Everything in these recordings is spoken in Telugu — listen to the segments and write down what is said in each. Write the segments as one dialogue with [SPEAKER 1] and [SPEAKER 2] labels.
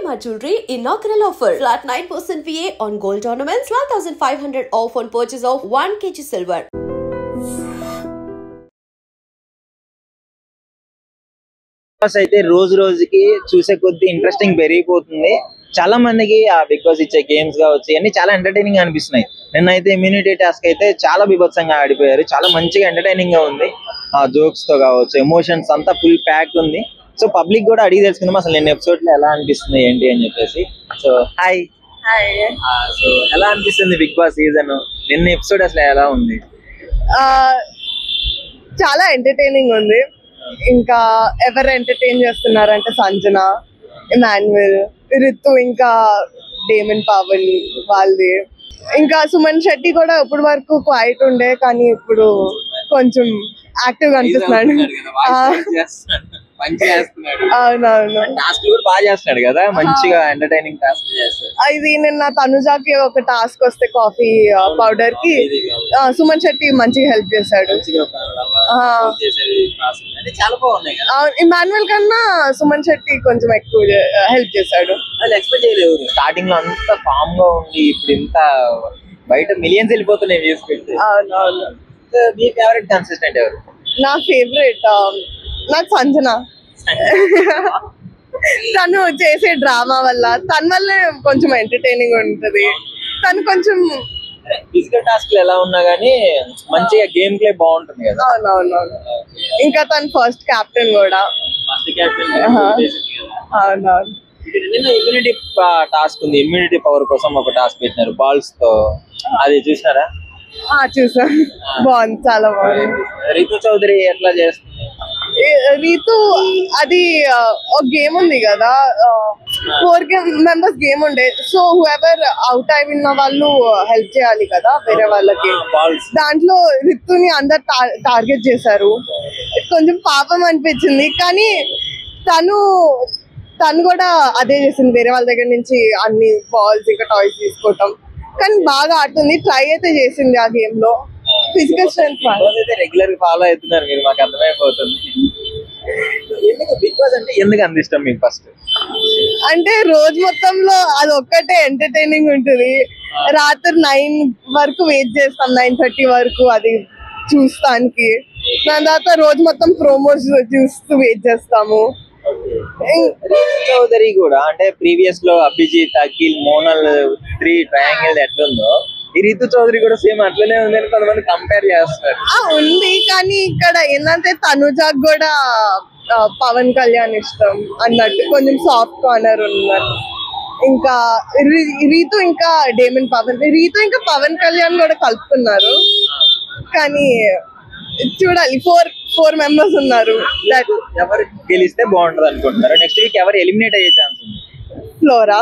[SPEAKER 1] Shalimar Jewelry inaugural offer. Flat 9% VA on gold ornaments, 12,500 off on purchase of 1 kg silver.
[SPEAKER 2] అయితే రోజు రోజుకి చూసే కొద్ది ఇంట్రెస్టింగ్ పెరిగిపోతుంది. చాలా మందికి ఆ బిగ్ బాస్ ఇచ్చే గేమ్స్ కావచ్చు ఇవన్నీ చాలా ఎంటర్టైనింగ్ అనిపిస్తున్నాయి. నిన్నైతే ఇమ్యూనిటీ టాస్క్ అయితే చాలా బీభత్సంగా ఆడిపోయారు. చాలా మంచిగా ఎంటర్టైనింగ్ గా ఉంది. ఆ జోక్స్ తో కావచ్చు, ఎమోషన్స్ అంతా ఫుల్ ప్యాక్ ఉంది. సో పబ్లిక్ కూడా అడిగి తెలుసుకుందాం అసలు నిన్న ఎపిసోడ్ లో ఎలా అనిపిస్తుంది ఏంటి అని చెప్పేసి. So hi. సో ఎలా అనిపిస్తుంది బిగ్ బాస్ సీజన్? నిన్న ఎపిసోడ్ అసలు ఎలా ఉంది?
[SPEAKER 3] చాలా ఎంటర్టైనింగ్ ఉంది. ఇంకా ఎవరు ఎంటర్టైన్ చేస్తున్నారంటే సంజన, ఇమాన్యుయల్, రితు, ఇంకా డేమన్ పవన్ వాళ్ళది. ఇంకా సుమన్ శెట్టి కూడా ఇప్పటి వరకు క్వైట్ ఉండే కానీ ఇప్పుడు కొంచెం యాక్టివ్ గా అనిపిస్తున్నాడు. అవునవును,
[SPEAKER 2] బాగా చేస్తున్నాడు కదా, మంచిగా ఎంటర్టైనింగ్ టాస్క్ చేస్తాడు.
[SPEAKER 3] ఇది నిన్న తనుజాకి ఒక టాస్క్ వస్తే కాఫీ పౌడర్ కి సుమన్ శెట్టి మంచిగా హెల్ప్ చేశాడు. ఇమాన్యుయల్ కన్నా సుమన్ శెట్టి కొంచెం ఎక్కువ హెల్ప్ చేశాడు.
[SPEAKER 2] స్టార్టింగ్ లో అంత కామ్ గా ఉండి ఇప్పుడు ఇంత బయట మిలియన్స్ వెళ్ళిపోతున్నాయి వ్యూస్ పెట్టి.
[SPEAKER 3] అవునవును.
[SPEAKER 2] మీ ఫేవరెట్ కన్సిస్టెంట్ ఎవరు?
[SPEAKER 3] నా ఫేవరెట్ నాకు సంజన. తను చేసే డ్రామా వల్ల తన వల్లే కొంచెం ఎంటర్టైనింగ్ ఉంటది. తను కొంచెం
[SPEAKER 2] ఫిజికల్ టాస్క్ ఎలా ఉన్నా గానీ మంచిగా గేమ్ ప్లే బాగుంటుంది కదా.
[SPEAKER 3] అవునవునవును. ఇంకా తను ఫస్ట్ కెప్టెన్ కూడా. అవునవును.
[SPEAKER 2] ఇమ్యూనిటీ టాస్క్ ఉంది. ఇమ్యూనిటీ పవర్ కోసం ఒక టాస్క్ పెట్టినారు బాల్స్ తో, అది చూసినారా?
[SPEAKER 3] చూసాను, బాగుంది, చాలా బాగుంది.
[SPEAKER 2] రీతు చౌదరి ఎట్లా చేస్తుంది?
[SPEAKER 3] రీతు అది ఒక గేమ్ ఉంది కదా, 4 మెంబర్స్ గేమ్ ఉండే. సో హూఎవర్ అవుట్ అయిన వాళ్ళు హెల్ప్ చేయాలి కదా వేరే వాళ్ళకి. దాంట్లో రితుని అందరు టార్గెట్ చేశారు. కొంచెం పాపం అనిపించింది కానీ తను కూడా అదే చేసింది, వేరే వాళ్ళ దగ్గర నుంచి అన్ని బాల్స్ ఇంకా టాయ్స్ తీసుకోవటం. కానీ బాగా ఆడుతుంది, ట్రై అయితే చేసింది ఆ గేమ్ లో. ఫిజికల్ స్ట్రెంత్
[SPEAKER 2] రెగ్యులర్ ఫాలో అవుతున్నారు మీరు, మాకు అర్థమైపోతుంది. బిగ్ బాస్ అంటే ఎందుకు అంత ఇష్టం మీకు? ఫస్ట్
[SPEAKER 3] అంటే రోజు మొత్తంలో అది ఒక్కటే ఎంటర్టైనింగ్ ఉంటుంది. రాత్రి 9 వరకు వెయిట్ చేస్తాం, 9:30 వరకు అది చూస్తానికి. దాని తర్వాత రోజు మొత్తం ప్రోమోస్ చూస్తూ వెయిట్ చేస్తాము.
[SPEAKER 2] చౌదరి కూడా అంటే ప్రీవియస్ లో అభిజిత్, అఖిల్, మోనల్ 3 ట్రయాంగిల్ ఎట్లుందో ఈ రితు చౌదరి కూడా సేమ్ అట్లనే ఉంది అని కొంతమంది కంపేర్ చేస్తారు.
[SPEAKER 3] ఉంది కానీ ఇక్కడ ఏంటంటే తనుజాకు కూడా పవన్ కళ్యాణ్ ఇష్టం అన్నట్టు కొంచెం సాఫ్ట్ కార్నర్ ఉన్నట్టు. ఇంకా రీతు ఇంకా డేమన్ పవన్, రీతు ఇంకా పవన్ కళ్యాణ్ కూడా కలుపుతున్నారు. కానీ చూడాలి, 4 మెంబర్స్ ఉన్నారు.
[SPEAKER 2] ఎవరు గెలిస్తే బాగుంటది అనుకుంటున్నారు? నెక్స్ట్ వీక్ ఎవరు ఎలిమినేట్ అయ్యే ఛాన్స్ ఉంది?
[SPEAKER 3] ఫ్లోరా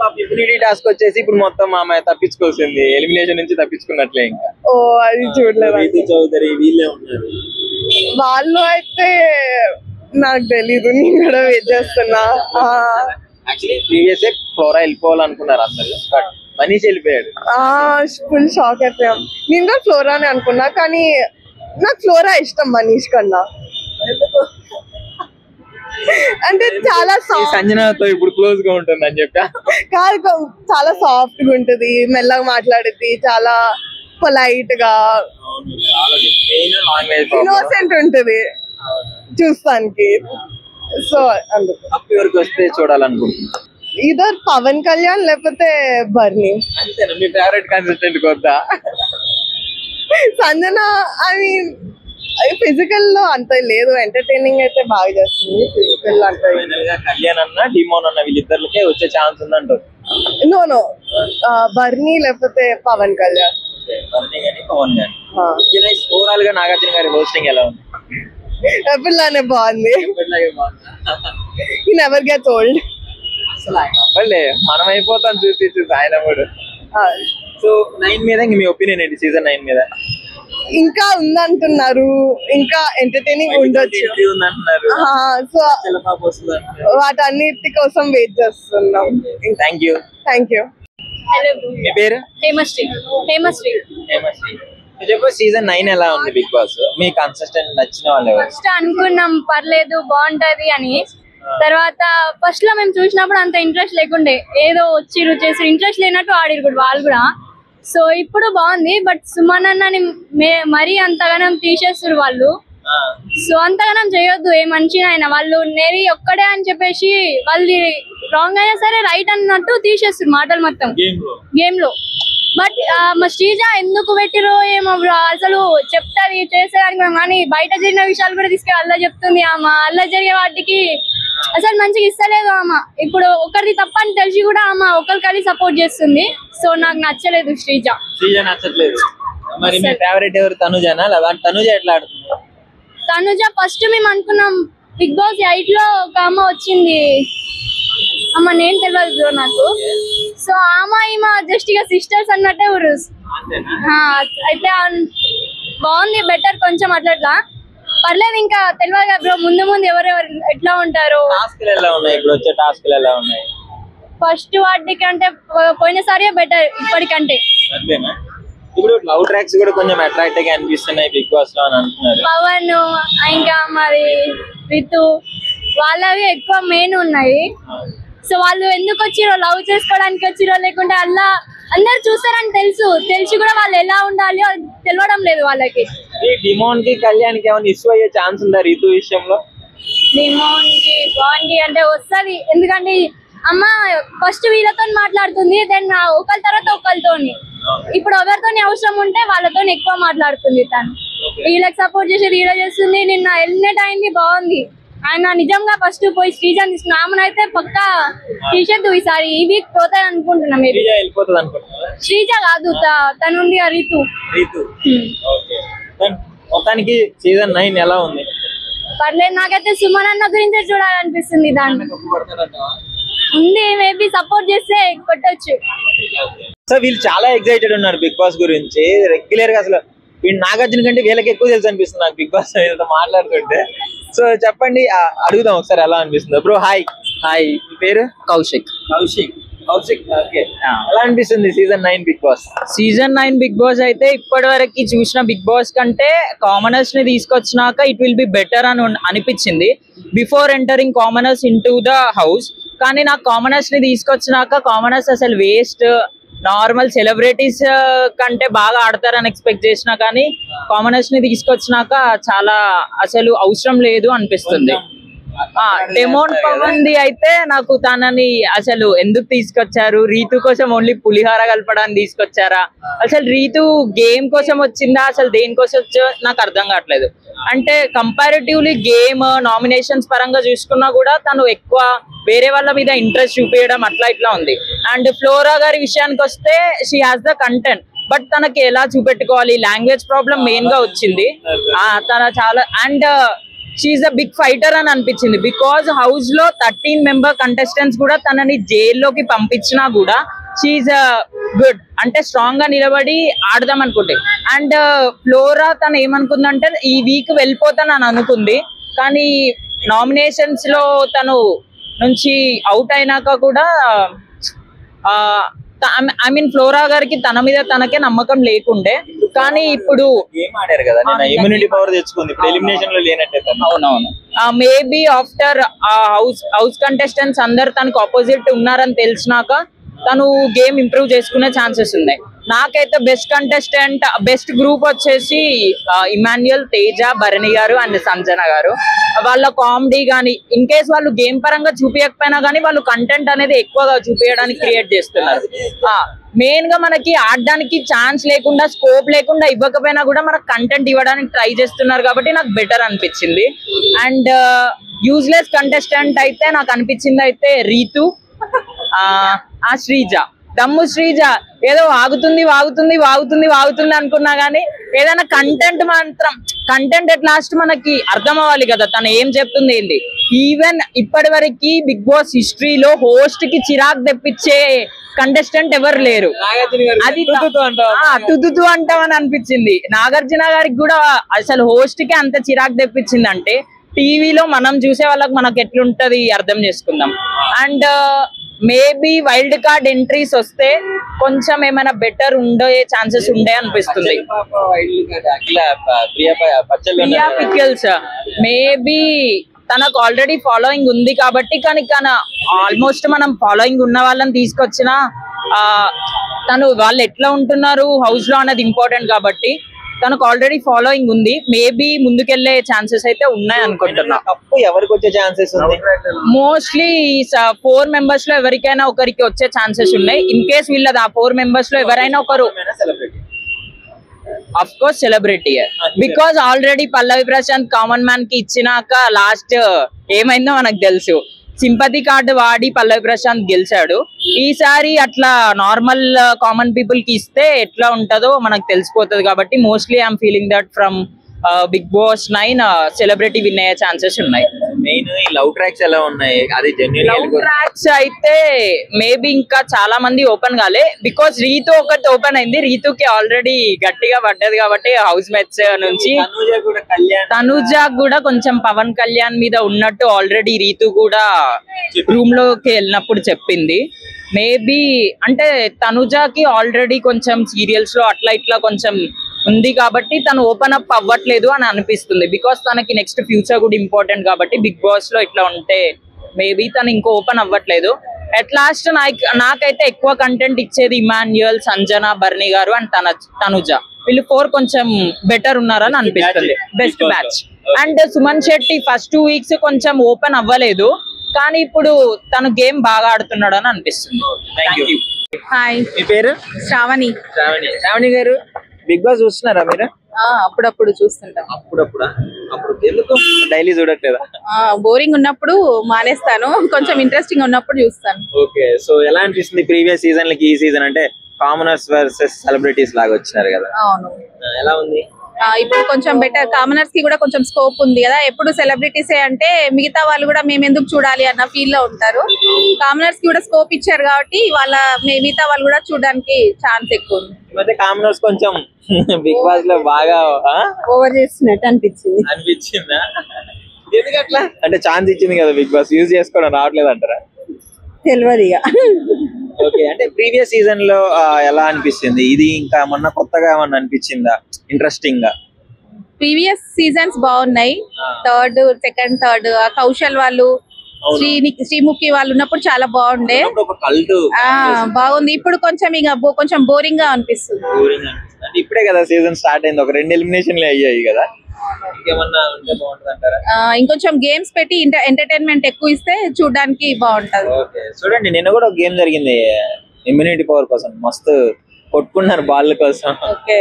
[SPEAKER 2] పాప ఇమ్యూనిటీ టాస్క్ వచ్చేసి ఇప్పుడు మొత్తం ఆమె తప్పించుకోవాల్సింది, ఎలిమినేషన్ నుంచి తప్పించుకున్నట్లే. ఇంకా
[SPEAKER 3] అది చూడలేదు.
[SPEAKER 2] రీతు చౌదరి వీళ్ళే ఉన్నారు.
[SPEAKER 3] వాళ్ళు అయితే నాకు తెలీదు, నేను కూడా వెయిట్ చేస్తున్నా.
[SPEAKER 2] యాక్చువల్లీ ప్రీవియస్ ఫ్లోరా వెళ్ళిపోవాలనుకున్నారు అందరు, బట్ మనీష్ వెళ్ళిపోయాడు.
[SPEAKER 3] ఫుల్ షాక్ అయిపోయాం. నేను కూడా ఫ్లోరా అని అనుకున్నా కానీ నాకు ఫ్లోరా ఇష్టం మనీష్ కన్నా. అంటే చాలా
[SPEAKER 2] సంజనతో ఇప్పుడు క్లోజ్ గా ఉంటుంది అని చెప్పా.
[SPEAKER 3] కాదు, చాలా సాఫ్ట్ గా ఉంటది, మెల్లగా మాట్లాడేది, చాలా పొలైట్ గా, ఇన్నోసెంట్ ఉంటది చూస్తానికి. సో అందుకు
[SPEAKER 2] ఎవరికి వస్తే చూడాలనుకుంటున్నా?
[SPEAKER 3] ఇదర్ పవన్ కళ్యాణ్ లేకపోతే బర్నీ.
[SPEAKER 2] అంతేనా మీ ఫేవరెట్ కంటెస్టెంట్ కొద్దా?
[SPEAKER 3] సంజన అని ఫిజికల్ లో అంత లేదు, ఎంటర్టైనింగ్ అయితే బాగా చేస్తుంది. ఫిజికల్ అంటే
[SPEAKER 2] కళ్యాణ్ అన్న, డిమోన్ అన్న వీళ్ళిద్దరికే వచ్చే ఛాన్స్ ఉందంటారు.
[SPEAKER 3] నో బర్నీ లేకపోతే పవన్ కళ్యాణ్.
[SPEAKER 2] పవన్ కళ్యాణ్. ఓవరాల్ గా నాగార్జున గారి హోస్టింగ్ ఎలా ఉంది?
[SPEAKER 3] ఎప్పటిలానే బాగుంది. He never gets old.
[SPEAKER 2] మనం అయిపోతాం చూసి ఆయన కూడా. సో 9 మీద మీ ఒపీనియన్ ఏంటి? సీజన్ 9 మీద
[SPEAKER 3] ఇంకా ఉందంటున్నారు, ఇంకా ఎంటర్టైనింగ్ ఉండొచ్చు. సో వాటన్నిటి కోసం వెయిట్ చేస్తున్నాం.
[SPEAKER 2] Thank you.
[SPEAKER 4] హలో,
[SPEAKER 2] మీ పేరు?
[SPEAKER 4] హేమశ్రీ.
[SPEAKER 2] చెప్పు, సీజన్ 9 ఎలా ఉంది బిగ్ బాస్? మీ కన్సిస్టెంట్ నచ్చిన వాళ్ళు ఎవరు?
[SPEAKER 4] ఫస్ట్ అనుకున్నాం పర్లేదు బాగుంటది అని, తర్వాత ఫస్ట్ లో మేము చూసినప్పుడు అంత ఇంట్రెస్ట్ లేకుండే, ఏదో వచ్చిరు చేసి ఇంట్రెస్ట్ లేనట్టు ఆడిరు కూడా వాళ్ళు కూడా. సో ఇప్పుడు బాగుంది. బట్ సుమన్ అన్నని మరీ అంతగానం తీసేస్తారు వాళ్ళు. సో అంతగానం చేయొద్దు ఏ మనిషిని అయినా. వాళ్ళు నేరి ఒక్కడే అని చెప్పేసి వాళ్ళు రాంగ్ అయినా సరే రైట్ అన్నట్టు తీసేస్తారు మాటలు మొత్తం గేమ్ లో. బట్ మా శ్రీజ ఎందుకు పెట్టిరో ఏమో అసలు చెప్తాది చేసేదానికి, కానీ బయట జరిగిన విషయాలు కూడా తీసుకెళ్ళి అల్లా చెప్తుంది. ఆమె అల్లా జరిగే వాటికి అసలు మంచిగా ఇస్తలేదు. ఆమె ఇప్పుడు ఒకరిది తప్పని తెలిసి కూడా ఆమె ఒకరికి సపోర్ట్ చేస్తుంది. సో నాకు నచ్చలేదు శ్రీజ
[SPEAKER 2] నచ్చట్లేదు. మరి మీ ఫేవరెట్ ఎవరు? తనుజనా? తనుజ ఎట్లా ఆడుతుంది?
[SPEAKER 4] తనుజ ఫస్ట్ మేము అనుకున్నాం బిగ్ బాస్ 8 లో ఒక అమ్మ వచ్చింది, అమ్మ నేను తెలియదు నాకు. సో ఈమె జస్ట్ ఇక సిస్టర్స్ అన్నట్టే ఉరుస్. అయితే బాగుంది, బెటర్ కొంచెం అట్లా పర్లేదు. ఇంకా తెలియదు కదా బ్రో, ముందు ముందు ఎవరెవరు ఎట్లా ఉంటారు. ఫస్ట్ వాటికి అంటే పోయినసారి బెటర్ ఇప్పటికంటే.
[SPEAKER 2] ఇప్పుడు లవ్ ట్రాక్స్ కూడా కొంచెం అట్రాక్ట్ గా అనిపిస్తున్నాయి బిగ్ బాస్ లో అని అంటున్నారు.
[SPEAKER 4] పవన్ ఇంకా మరి రితు వాళ్ళవి ఎక్కువ మెయిన్ ఉన్నాయి. సో వాళ్ళు ఎందుకు వచ్చిరో, లవ్ చేసుకోవడానికి వచ్చిరో లేకుంటే అలా అందరు చూస్తారని తెలిసి కూడా వాళ్ళు ఎలా ఉండాలి తెలియడం లేదు వాళ్ళకి.
[SPEAKER 2] డిమోన్ కి కళ్యాణ్ కి ఏమైనా ఇష్యూ అయ్యే ఛాన్స్ ఉందా రితు విషయంలో?
[SPEAKER 4] డిమోన్ కి బాన్ కి అంటే వస్తుంది, ఎందుకంటే అమ్మ ఫస్ట్ వీళ్ళతో మాట్లాడుతుంది, దెన్ ఒకరి తర్వాత ఒకరితోని. ఇప్పుడు ఎవరితో అవసరం ఉంటే వాళ్ళతో ఎక్కువ మాట్లాడుతుంది తను. వీళ్ళకి సపోర్ట్ చేసి వీళ్ళ చేస్తుంది. నిన్న ఎలిమినేట్ అయింది, బాగుంది. ఆయన నిజంగా ఫస్ట్ పోయి శ్రీజాని తీసుకున్నా. ఆమెనైతే పక్కా తీసేద్దు ఈసారి, ఈ వీక్ పోతాయి అనుకుంటున్నాం. శ్రీజ కాదు, తను ఉంది రితు.
[SPEAKER 2] మొత్తానికి సీజన్ 9 ఎలా ఉంది?
[SPEAKER 4] పర్లేదు, నాకైతే సుమన్ అన్న గురించే చూడాలనిపిస్తుంది. దాంట్లో ఉంది, మేబీ సపోర్ట్ చేస్తే కొట్టొచ్చు.
[SPEAKER 2] సో వీళ్ళు చాలా ఎక్సైటెడ్ ఉన్నారు బిగ్ బాస్ గురించి. రెగ్యులర్ గా అసలు నాగార్జున కంటే వీళ్ళకి ఎక్కువ తెలుసు అనిపిస్తుంది నాకు బిగ్ బాస్ మాట్లాడుతుంటే. సో చెప్పండి, అడుగుదాం ఒకసారి ఎలా అనిపిస్తుంది. Bro hi. హాయ్, మీ పేరు?
[SPEAKER 5] కౌశిక్.
[SPEAKER 2] ఎలా అనిపిస్తుంది season 9 Bigg Boss?
[SPEAKER 5] Season 9 Bigg Boss అయితే ఇప్పటి వరకు చూసిన బిగ్ బాస్ కంటే కామనర్స్ ని తీసుకొచ్చినాక ఇట్ విల్ బి బెటర్ అని అనిపించింది before entering commoners in to the house. కానీ నాకు కామనర్స్ ని తీసుకొచ్చినాక కామనర్స్ అసలు వేస్ట్, నార్మల్ సెలబ్రిటీస్ కంటే బాగా ఆడతారని ఎక్స్పెక్ట్ చేసినా కానీ కామనర్స్ ని తీసుకొచ్చినాక చాలా అసలు అవసరం లేదు అనిపిస్తుంది. డెమోన్ పవన్ ది అయితే నాకు తనని అసలు ఎందుకు తీసుకొచ్చారు? రీతు కోసం ఓన్లీ పులిహార కలపడానికి తీసుకొచ్చారా? అసలు రీతు గేమ్ కోసం వచ్చిందా, అసలు దేనికోసం వచ్చో నాకు అర్థం కావట్లేదు. అంటే కంపారిటివ్లీ గేమ్ నామినేషన్స్ పరంగా చూసుకున్నా కూడా తను ఎక్కువ వేరే వాళ్ళ మీద ఇంట్రెస్ట్ చూపించడం అట్లా ఇట్లా ఉంది. అండ్ ఫ్లోరా గారి విషయానికి వస్తే she has the content, but తనకి ఎలా చూపెట్టుకోవాలి, లాంగ్వేజ్ ప్రాబ్లం మెయిన్ గా వచ్చింది. తన చాలా and she is a big fighter అని అనిపించింది. బికాజ్ హౌస్ లో 13 మెంబర్ కంటెస్టెంట్స్ కూడా తనని జైల్లోకి పంపించినా కూడా షీఈస్ గుడ్, అంటే స్ట్రాంగ్ గా నిలబడి ఆడదాం అనుకుంటే. అండ్ ఫ్లోరా తను ఏమనుకుందంటే ఈ వీక్ వెళ్ళిపోతానని అనుకుంది, కానీ నామినేషన్స్ లో తను నుంచి అవుట్ అయినాక కూడా ఐ మీన్ ఫ్లోరా గారికి తన మీద తనకే నమ్మకం లేకుండే. కానీ ఇప్పుడు
[SPEAKER 2] గేమ్ ఆడారు కదా, ఇమ్యూనిటీ పవర్ తెచ్చుకుంది, ఇప్పుడు ఎలిమినేషన్ లో లేనట్టే.
[SPEAKER 5] అవునవును, మేబీ ఆఫ్టర్ హౌస్ కంటెస్టెంట్స్ అందరు తనకు ఆపోజిట్ ఉన్నారని తెలిసినాక తను గేమ్ ఇంప్రూవ్ చేసుకునే ఛాన్సెస్ ఉన్నాయి. నాకైతే బెస్ట్ కంటెస్టెంట్, బెస్ట్ గ్రూప్ వచ్చేసి ఇమాన్యుయల్, తేజ, భరణి గారు అండ్ సంజన గారు. వాళ్ళ కామెడీ కానీ ఇన్ కేస్ వాళ్ళు గేమ్ పరంగా చూపించకపోయినా కానీ వాళ్ళు కంటెంట్ అనేది ఎక్కువగా చూపించడానికి క్రియేట్ చేస్తున్నారు. మెయిన్ గా మనకి ఆడడానికి ఛాన్స్ లేకుండా, స్కోప్ లేకుండా ఇవ్వకపోయినా కూడా మనకు కంటెంట్ ఇవ్వడానికి ట్రై చేస్తున్నారు కాబట్టి నాకు బెటర్ అనిపించింది. అండ్ యూజ్లెస్ కంటెస్టెంట్ అయితే నాకు అనిపించింది అయితే రీతు, శ్రీజ. దమ్ము శ్రీజ ఏదో వాగుతుంది అనుకున్నా గానీ ఏదైనా కంటెంట్ మాత్రం కంటెంట్ ఎట్ లాస్ట్ మనకి అర్థం అవ్వాలి కదా తను ఏం చెప్తుంది ఏంటి. ఈవెన్ ఇప్పటి వరకు బిగ్ బాస్ హిస్టరీలో హోస్ట్ కి చిరాకు తెప్పించే కంటెస్టెంట్ ఎవరు లేరు. అది తుదుతూ అంటామని అనిపించింది. నాగార్జున గారికి కూడా అసలు హోస్ట్ కి అంత చిరాకు తెప్పించింది అంటే టీవీలో మనం చూసే వాళ్ళకి మనకు ఎట్లుంటది అర్థం చేసుకుందాం. And maybe wild card entries వస్తే కొంచెం ఏమైనా బెటర్ ఉండే ఛాన్సెస్ ఉండే అనిపిస్తుంది. ప్రియా పికిల్స్ మేబీ తనకు ఆల్రెడీ ఫాలోయింగ్ ఉంది కాబట్టి, కానీ ఆల్మోస్ట్ మనం ఫాలోయింగ్ ఉన్న వాళ్ళని తీసుకొచ్చిన తను వాళ్ళు ఎట్లా ఉంటున్నారు హౌస్ లో అన్నది ఇంపార్టెంట్ కాబట్టి తనకు ఆల్రెడీ ఫాలోయింగ్ ఉంది. మేబీ ముందుకెళ్లే ఛాన్సెస్ అయితే ఉన్నాయి అనుకుంటున్నా.
[SPEAKER 2] తప్పు ఎవరికి వచ్చే ఛాన్సెస్ ఉంది?
[SPEAKER 5] మోస్ట్లీ 4 మెంబర్స్ లో ఎవరికైనా ఒకరికి వచ్చే ఛాన్సెస్ ఉన్నాయి. ఇన్ కేస్ వీళ్ళది ఆ 4 మెంబర్స్ లో ఎవరైనా ఒకరు of course celebrity, because already Pallavi Prashanth common man కి ఇచ్చినాక లాస్ట్ ఏమైందో మనకు తెలుసు. సింపతి కార్డు వాడి పల్లవి ప్రశాంత్ గెలిచాడు. ఈసారి అట్లా నార్మల్ కామన్ పీపుల్ కి ఇస్తే ఎట్లా ఉంటుందో మనకు తెలిసిపోతుంది కాబట్టి mostly I'm feeling that from Bigg Boss 9 celebrity win అయ్యే ఛాన్సెస్ ఉన్నాయి.
[SPEAKER 2] మెయిన్ ఈ లవ్ ట్రాక్స్ ఎలా ఉన్నాయి? అది
[SPEAKER 5] లవ్ ట్రాక్స్ అయితే మేబీ ఇంకా చాలా మంది ఓపెన్ కాలే, బికాస్ రీతు ఒకటి ఓపెన్ అయింది. రీతుకి ఆల్రెడీ గట్టిగా పడ్డది కాబట్టి హౌస్ మేట్స్ నుంచి. తనుజ కూడా కొంచెం పవన్ కళ్యాణ్ మీద ఉన్నట్టు ఆల్రెడీ రీతు కూడా రూమ్ లోకి వెళ్ళినప్పుడు చెప్పింది. మేబీ అంటే తనుజాకి ఆల్రెడీ కొంచెం సీరియల్స్ లో అట్లా ఇట్లా కొంచెం ఉంది కాబట్టి తను ఓపెన్ అప్ అవ్వట్లేదు అని అనిపిస్తుంది. బికాస్ తనకి నెక్స్ట్ ఫ్యూచర్ కూడా ఇంపార్టెంట్ కాబట్టి బిగ్ బాస్ లో ఇట్లా ఉంటే మేబీ తను ఇంకో ఓపెన్ అవ్వట్లేదు. అట్ లాస్ట్ నాకైతే ఎక్కువ కంటెంట్ ఇచ్చేది ఇమాన్యుయల్, సంజన, బర్నీ గారు అండ్ తనుజ. వీళ్ళు 4 కొంచెం బెటర్ ఉన్నారని అనిపిస్తుంది, best match. And Suman Shetty first 2 weeks కొంచెం ఓపెన్ అవ్వలేదు, కానీ ఇప్పుడు తను గేమ్ బాగా ఆడుతున్నాడు అని అనిపిస్తుంది.
[SPEAKER 3] హాయ్,
[SPEAKER 2] మీ పేరు?
[SPEAKER 3] శ్రావణి.
[SPEAKER 2] శ్రావణి గారు, బిగ్ బాస్ చూస్తున్నారా మీరు?
[SPEAKER 3] అప్పుడప్పుడు చూస్తుంటాం.
[SPEAKER 2] అప్పుడు ఎందుకు డైలీ చూడట్లేదా?
[SPEAKER 3] బోరింగ్ ఉన్నప్పుడు మానేస్తాను, కొంచెం ఇంట్రెస్టింగ్ ఉన్నప్పుడు చూస్తాను.
[SPEAKER 2] ఓకే, సో ఎలా అనిపిస్తుంది ప్రీవియస్ సీజన్ లకి ఈ సీజన్? అంటే కామనర్స్ వర్సెస్ సెలబ్రిటీస్ లాగా వచ్చినారు కదా.
[SPEAKER 3] అవును,
[SPEAKER 2] ఎలా ఉంది?
[SPEAKER 3] ఇప్పుడు కొంచెం బెటర్. కామనర్స్ కి కూడా కొంచెం స్కోప్ ఉంది కదా. ఎప్పుడు సెలబ్రిటీసే అంటే మిగతా వాళ్ళు కూడా మేము ఎందుకు చూడాలి అన్న ఫీల్ లో ఉంటారు. కామనర్స్ కి కూడా స్కోప్ ఇచ్చారు కాబట్టి మిగతా వాళ్ళు కూడా చూడడానికి ఛాన్స్ ఎక్కువ ఉంది.
[SPEAKER 2] అంటే కామనర్స్ కొంచెం బిగ్ బాస్ లో బాగా
[SPEAKER 3] ఓవర్ చేస్తున్నట్టు
[SPEAKER 2] అనిపించిందా? ఎందుకట్లా? అంటే ఛాన్స్ ఇచ్చింది కదా బిగ్ బాస్, యూజ్ చేసుకోవడం రావట్లేదు అంటారా?
[SPEAKER 3] తెలియదు ఇక.
[SPEAKER 2] ఓకే, అంటే ప్రీవియస్ సీజన్ లో ఎలా అనిపిస్తుంది? ఇది ఇంకా మొన్న కొత్తగా ఏమన్నా అనిపించిందా ఇంట్రెస్టింగ్ గా?
[SPEAKER 3] ప్రీవియస్ సీజన్స్ బాగున్నాయి. సెకండ్ థర్డ్ కౌశల్ వాళ్ళు, శ్రీముఖి వాళ్ళు ఉన్నప్పుడు చాలా బాగుండే, బాగుంది. ఇప్పుడు కొంచెం ఇక కొంచెం బోరింగ్ గా అనిపిస్తుంది.
[SPEAKER 2] అంటే ఇప్పుడే కదా సీజన్ స్టార్ట్ అయింది, ఒక 2 ఎలిమినేషన్లు అయ్యాయి కదా. ఇంకేమన్నా ఉంటే బాగుంటుంది అంటారా?
[SPEAKER 3] ఇంకొంచెం గేమ్స్ పెట్టి ఎంటర్టైన్మెంట్ ఎక్కువ ఇస్తే చూడడానికి బాగుంటది.
[SPEAKER 2] ఓకే, చూడండి నిన్న కూడా ఒక గేమ్ జరిగింది ఇమ్యూనిటీ పవర్ కోసం, మస్తు కొట్టుకున్నారు బాల్ కోసం.
[SPEAKER 3] ఓకే,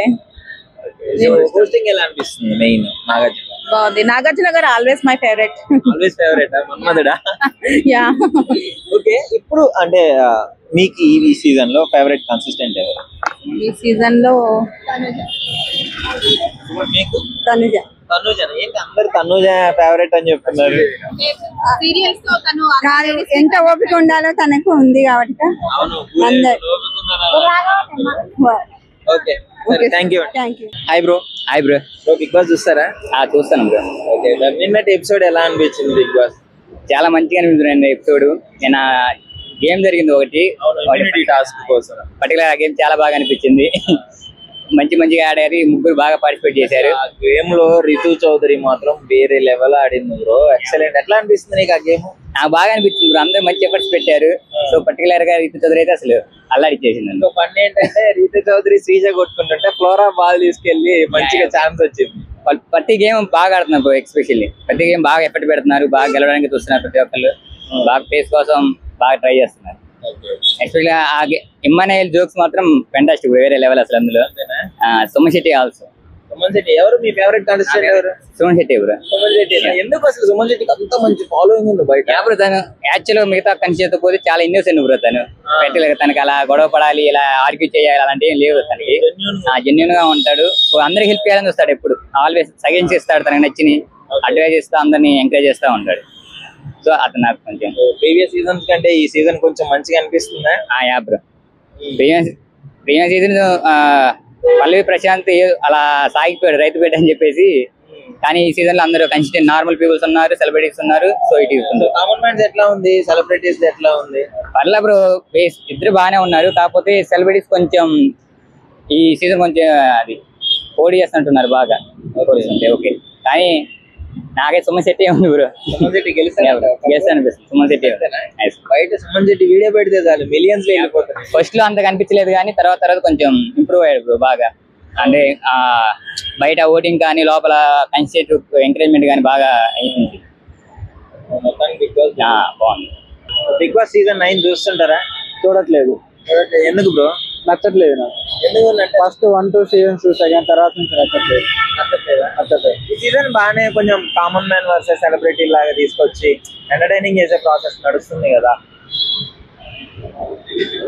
[SPEAKER 2] హోస్టింగ్ ఎలా అనిపిస్తుంది? మెయిన్ నాగార్జున
[SPEAKER 3] బాగుంది. నాగార్జున గారు always my favourite.
[SPEAKER 2] Always favourite మన్మధుడా?
[SPEAKER 3] యా.
[SPEAKER 2] ఓకే, ఇప్పుడు అంటే మీకు ఈ సీజన్ లో ఫేవరెట్ కన్సిస్టెంట్ ఎవరు?
[SPEAKER 3] ఈ సీజన్ లో
[SPEAKER 2] మీకు
[SPEAKER 3] తనుజ.
[SPEAKER 2] తనుజన ఏంటి అందరు తనుజ ఫేవరెట్ అని చెప్తున్నారు?
[SPEAKER 3] సీరియల్స్ లో తను ఎంత ఓపిక ఉండాలో తనకు ఉంది కాబట్టి.
[SPEAKER 2] Okay, thank you.
[SPEAKER 5] Hi bro.
[SPEAKER 2] Bigg Boss చూస్తారా?
[SPEAKER 5] చూస్తాను బ్రో.
[SPEAKER 2] ఓకే, నిన్నటి ఎపిసోడ్ ఎలా అనిపించింది బిగ్ బాస్?
[SPEAKER 5] చాలా మంచిగా అనిపించింది ఎపిసోడ్. నిన్న గేమ్ జరిగింది ఒకటి
[SPEAKER 2] టాస్క్ కోసం,
[SPEAKER 5] పర్టికులర్ గేమ్ చాలా బాగా అనిపించింది. మంచిగా ఆడారు, ముగ్గురు బాగా పార్టిసిపేట్ చేశారు.
[SPEAKER 2] గేమ్ లో రితు చౌదరి మాత్రం వేరే లెవెల్ ఆడింది బ్రో, ఎక్సలెంట్. ఎట్లా అనిపిస్తుంది నీకు ఆ గేమ్?
[SPEAKER 5] నాకు బాగా అనిపించింది బ్రో, అందరూ మంచి ఎఫర్ట్స్ పెట్టారు. సో పర్టికులర్ గా రితు చౌదరి అయితే అసలు అల్లాడిచ్చేసింది.
[SPEAKER 2] ఇంకో పని ఏంటంటే రితు చౌదరి శ్రీజ కొట్టుకుంటుంటే ఫ్లోరా బాల్ తీసుకెళ్లి మంచిగా ఛాన్స్ వచ్చింది.
[SPEAKER 5] ప్రతి గేమ్ బాగా ఆడుతున్నారు బ్రో, ఎక్స్పెషల్లీ ప్రతి గేమ్ బాగా ఎఫర్ట్ పెడుతున్నారు, బాగా గెలవడానికి చూస్తున్నారు. ప్రతి ఒక్కళ్ళు బాగా ప్లేస్ కోసం బాగా ట్రై చేస్తున్నారు. ఎస్పెషల్లీ ఆ ఇమ్మాన్యుయల్ జోక్స్ మాత్రం ఫెంటాస్టిక్, వేరే లెవెల్ అసలు. అందులో సుమన్ శెట్టి ఆల్సో.
[SPEAKER 2] సుమన్ శెట్టి ఎవరు మీ ఫేవరెట్ కంటెస్టెంట్ ఎవరు?
[SPEAKER 5] సుమన్ శెట్టి బ్రో.
[SPEAKER 2] సుమన్ శెట్టి ఎందుకు అసలు సుమన్ శెట్టికి అంత మంచి ఫాలోయింగ్ ఉంది బయట?
[SPEAKER 5] బ్రో తను యాక్చువల్ మిగతా కంచెతో పోతే చాలా ఇన్నోసెంట్ బ్రో. తను పెట్టలేదు, తనకి అలా గొడవ పడాలి, ఇలా ఆర్గ్యూ చేయాలి అలాంటివి ఏం లేవు తనకి. జెన్యూన్ గా ఉంటాడు, అందరికి హెల్ప్ చేయాలని వస్తాడు ఎప్పుడు. ఆల్వేస్ సజెస్ట్ చేస్తాడు, తనకి నచ్చిని అడ్వైజ్ చేస్తా, అందరినీ ఎంకరేజ్ చేస్తా ఉంటాడు. సో అతను నాకు కొంచెం
[SPEAKER 2] ప్రీవియస్ సీజన్స్ కంటే ఈ సీజన్ కొంచెం మంచిగా అనిపిస్తుందా?
[SPEAKER 5] Yeah bro. ప్రీవియస్ సీజన్ పల్లవి ప్రశాంత్ అలా సాగిపోయాడు రైతుపేట అని చెప్పేసి, కానీ ఈ సీజన్ లో అందరూ కన్సిస్టెంట్ నార్మల్ పీపుల్స్ ఉన్నారు, సెలబ్రిటీస్ ఉన్నారు. So it is
[SPEAKER 2] common mans ఎట్లా ఉంది, సెలబ్రిటీస్ ఎట్లా ఉంది?
[SPEAKER 5] పర్లే బ్రో, ఇద్దరు బాగానే ఉన్నారు. కాకపోతే సెలబ్రిటీస్ కొంచెం ఈ సీజన్ కొంచెం అది పోటీ చేస్తుంటున్నారు బాగా. ఓకే, కానీ
[SPEAKER 6] నాకే సుమన్ శెట్టి ఉంది బ్రో.
[SPEAKER 2] సుమన్ శెట్టి గెలుస్తా
[SPEAKER 6] అనిపిస్తుంది. సుమన్ శెట్టి
[SPEAKER 2] బయట సుమన్ శెట్టి వీడియో పెడితే చాలు మిలియన్స్ లో వెళ్ళిపోతాయి.
[SPEAKER 6] ఫస్ట్ లో అంత కనిపించలేదు కానీ తర్వాత కొంచెం ఇంప్రూవ్ అయ్యాడు బ్రో బాగా. అంటే బయట ఓటింగ్ కానీ లోపల కన్సిస్టెంట్ ఎంకరేజ్మెంట్ కానీ బాగా అయింది. బాగుంది.
[SPEAKER 2] బిగ్ బాస్ సీజన్ 9 చూస్తుంటారా?
[SPEAKER 7] చూడట్లేదు.
[SPEAKER 2] ఎందుకు బ్రో?
[SPEAKER 7] నచ్చట్లేదు నాకు.
[SPEAKER 2] ఎందుకు?
[SPEAKER 7] ఫస్ట్ 1-2 సీజన్స్ చూసా, తర్వాత నుంచి నచ్చట్లేదు.
[SPEAKER 2] ఈ సీజన్ బాగానే కొంచెం కామన్ మ్యాన్ వర్సెస్ సెలబ్రిటీ లాగా తీసుకొచ్చి ఎంటర్టైనింగ్ చేసే ప్రాసెస్ నడుస్తుంది కదా.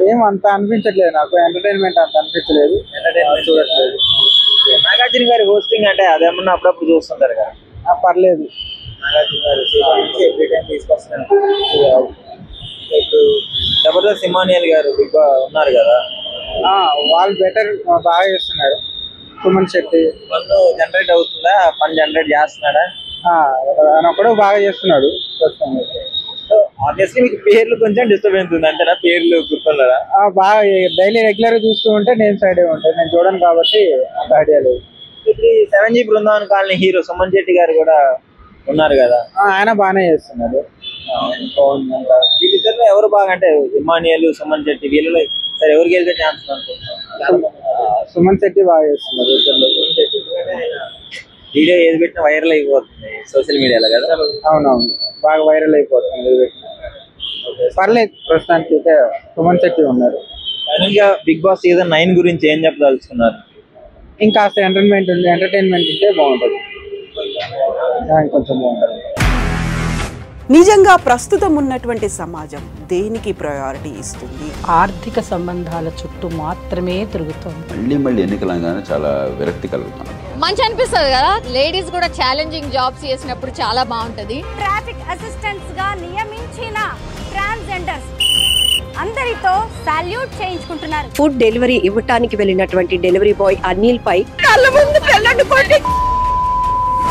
[SPEAKER 7] ఏం అంత అనిపించట్లేదు నాకు. ఎంటర్టైన్మెంట్ అంత అనిపించలేదు.
[SPEAKER 2] ఎంటర్టైన్మెంట్ చూడట్లేదు. నాగార్జున గారి హోస్టింగ్ అంటే అదేమన్నా అప్పుడప్పుడు చూస్తుంటారు కదా.
[SPEAKER 7] పర్లేదు.
[SPEAKER 2] నాగార్జున గారు ఎవ్రీ టైం తీసుకొస్తున్నారు. ఇప్పుడు జబర్దస్త్ ఇమానియల్ గారు ఉన్నారు కదా,
[SPEAKER 7] వాళ్ళు బెటర్ బాగా చేస్తున్నారు. సుమన్ శెట్టి
[SPEAKER 2] పన్ను జనరేట్ అవుతుందా? పన్ను జనరేట్ చేస్తున్నాడా?
[SPEAKER 7] ఆయన ఒకడు బాగా చేస్తున్నాడు.
[SPEAKER 2] ఆబ్వియస్లీ మీకు పేర్లు కొంచెం డిస్టర్బెన్స్ ఉంది అంతేనా? పేర్లు గుర్తున్నారా?
[SPEAKER 7] బాగా డైలీ రెగ్యులర్ చూస్తూ ఉంటే నేను సైడ్ ఉంటాను. నేను చూడను కాబట్టి అంత ఐడియా లేదు.
[SPEAKER 2] ఇప్పుడు 7G Brindavan colony hero Suman Shetty గారు కూడా ఉన్నారు కదా,
[SPEAKER 7] ఆయన బాగానే చేస్తున్నాడు.
[SPEAKER 2] వీళ్ళిద్దరు ఎవరు బాగా అంటే ఇమానియల్, సుమన్ శెట్టి వీళ్ళలో సరే ఎవరికి వెళ్తే ఛాన్స్ అనుకుంటున్నాను?
[SPEAKER 7] సుమన్ శెట్టి బాగా చేస్తున్నారు.
[SPEAKER 2] వీడియో ఏది పెట్టినా వైరల్ అయిపోతుంది సోషల్ మీడియాలో కదా.
[SPEAKER 7] అవునవును, బాగా వైరల్ అయిపోతుంది. పర్లేదు, ప్రస్తుతానికి అయితే సుమన్ శెట్టి ఉన్నారు.
[SPEAKER 2] ఇంకా బిగ్ బాస్ సీజన్ 9 గురించి ఏం చెప్పదలుచుకున్నారు?
[SPEAKER 7] ఇంకా ఎంటర్టైన్మెంట్ ఉంటే బాగుంటుంది, కొంచెం బాగుంటుంది.
[SPEAKER 8] నిజంగా ప్రస్తుతం ఉన్నటువంటి సమాజం దేనికి ప్రయారిటీ ఇస్తుంది?
[SPEAKER 9] ఆర్థిక సంబంధాల చుట్టూ మాత్రమే తిరుగుతుంది.
[SPEAKER 10] మళ్ళీ ఎన్నికలంగానే చాలా విరక్తి కలుగుతాను.
[SPEAKER 11] మంచి అనిపిస్తుంది కదా, లేడీస్ కూడా ఛాలెంజింగ్ జాబ్స్ చేసినప్పుడు చాలా బాగుంటది.
[SPEAKER 12] ట్రాఫిక్ అసిస్టెంట్స్ గా నియమించిన ట్రాన్స్జెండర్స్ అందరితో సాల్యూట్ చేయించుకుంటున్నారు.
[SPEAKER 1] ఫుడ్ డెలివరీ ఇవ్వటానికి వెళ్ళినటువంటి డెలివరీ బాయ్ అనిల్ పై కళ్ళ ముందు